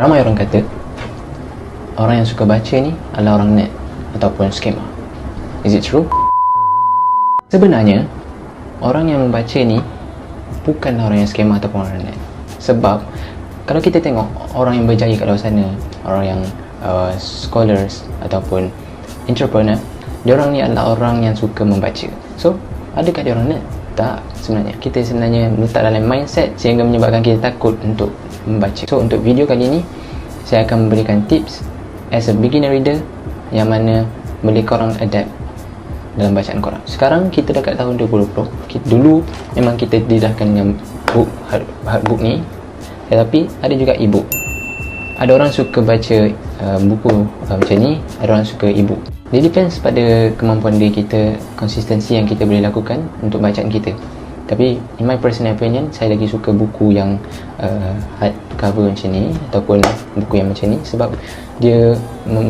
Ramai orang kata orang yang suka baca ni adalah orang nerd ataupun skema. Is it true? Sebenarnya orang yang membaca ni bukanlah orang yang skema ataupun orang nerd. Sebab kalau kita tengok orang yang berjaya kat luar sana, orang yang scholars ataupun entrepreneur, diorang ni adalah orang yang suka membaca. So, adakah dia orang nerd? Tak, sebenarnya kita sebenarnya letak dalam mindset sehingga menyebabkan kita takut untuk membaca. So, untuk video kali ni saya akan memberikan tips as a beginner reader yang mana boleh korang adapt dalam bacaan korang. Sekarang kita dah kat tahun 2020. Dulu memang kita didahkan dengan book, hard book ni, tetapi ada juga e-book. Ada orang suka baca buku macam ni, ada orang suka e-book. Dia depends pada kemampuan diri kita, konsistensi yang kita boleh lakukan untuk bacaan kita. Tapi in my personal opinion, saya lagi suka buku yang hard cover macam ni ataupun buku yang macam ni sebab dia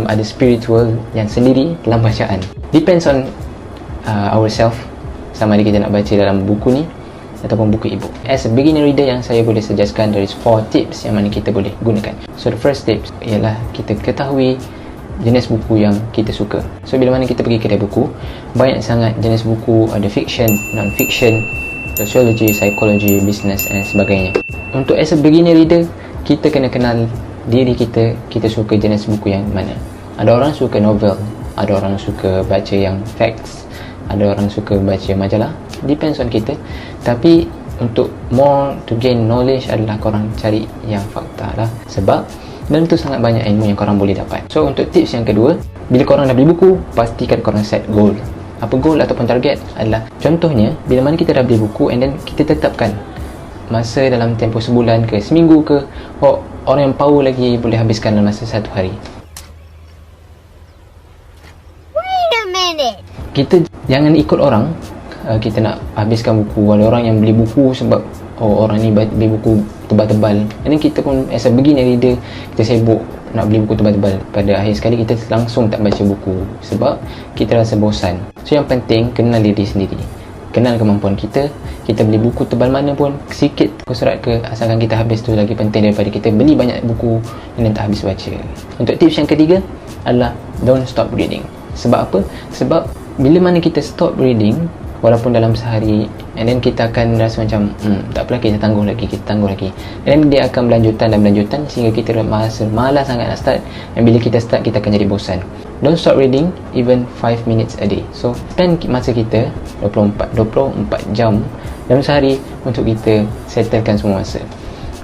ada spiritual yang sendiri dalam bacaan. Depends on ourselves, sama ada kita nak baca dalam buku ni ataupun buku e-book. As a beginner reader, yang saya boleh suggestkan dari 4 tips yang mana kita boleh gunakan. So the first tips ialah kita ketahui jenis buku yang kita suka. So bila mana kita pergi kedai buku, banyak sangat jenis buku, ada fiction, non-fiction, sociology, psychology, business dan sebagainya. Untuk as a beginner reader, kita kena kenal diri kita, kita suka jenis buku yang mana. Ada orang suka novel, ada orang suka baca yang facts, ada orang suka baca majalah. Depends on kita. Tapi untuk more to gain knowledge adalah korang cari yang fakta lah. Sebab dalam tu sangat banyak ilmu yang korang boleh dapat. So untuk tips yang kedua, bila korang dah beli buku, pastikan korang set goal. Apa goal ataupun target adalah, contohnya bila mana kita dah beli buku and then kita tetapkan masa dalam tempoh sebulan ke seminggu ke, orang yang power lagi boleh habiskan dalam masa 1 hari. Wait a minute. Kita jangan ikut orang. Kita nak habiskan buku. Ada orang yang beli buku sebab orang ni beli buku tebal-tebal. Ini kita pun as a beginner reader, kita sibuk nak beli buku tebal-tebal. Pada akhir sekali kita langsung tak baca buku sebab kita rasa bosan. So yang penting, kenal diri sendiri, kenal kemampuan kita. Kita beli buku tebal mana pun, sikit ke surat ke, asalkan kita habis tu lagi penting daripada kita beli banyak buku dan tak habis baca. Untuk tips yang ketiga adalah don't stop reading. Sebab apa? Sebab bila mana kita stop reading, walaupun dalam sehari, and then kita akan rasa macam tak apalah, kita tangguh lagi, and then dia akan berlanjutan sehingga kita malas sangat nak start. Dan bila kita start, kita akan jadi bosan. Don't stop reading even 5 minutes a day. So spend masa kita 24 jam dalam sehari untuk kita settlekan semua masa.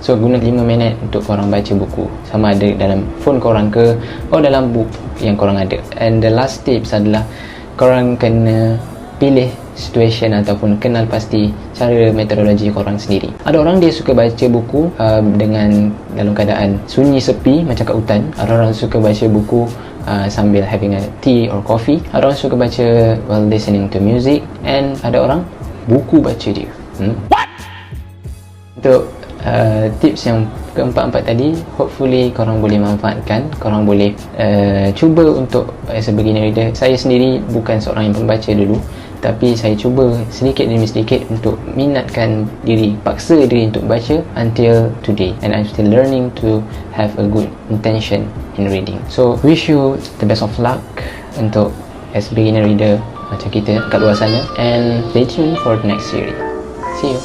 So guna 5 minit untuk korang baca buku, sama ada dalam phone korang ke dalam book yang korang ada. And the last tips adalah korang kena pilih situation ataupun kenal pasti cara metodologi korang sendiri. Ada orang dia suka baca buku dengan dalam keadaan sunyi sepi macam kat hutan. Ada orang suka baca buku sambil having a tea or coffee. Ada orang suka baca while listening to music. And ada orang buku baca dia. What? Untuk tips yang keempat tadi, hopefully korang boleh manfaatkan. Korang boleh cuba untuk as a beginner reader. Saya sendiri bukan seorang yang pembaca dulu, tapi saya cuba sedikit demi sedikit untuk minatkan diri, paksa diri untuk baca until today, and I'm still learning to have a good intention in reading. So wish you the best of luck untuk as beginner reader macam kita kat luar sana, and stay tuned for the next series. See you.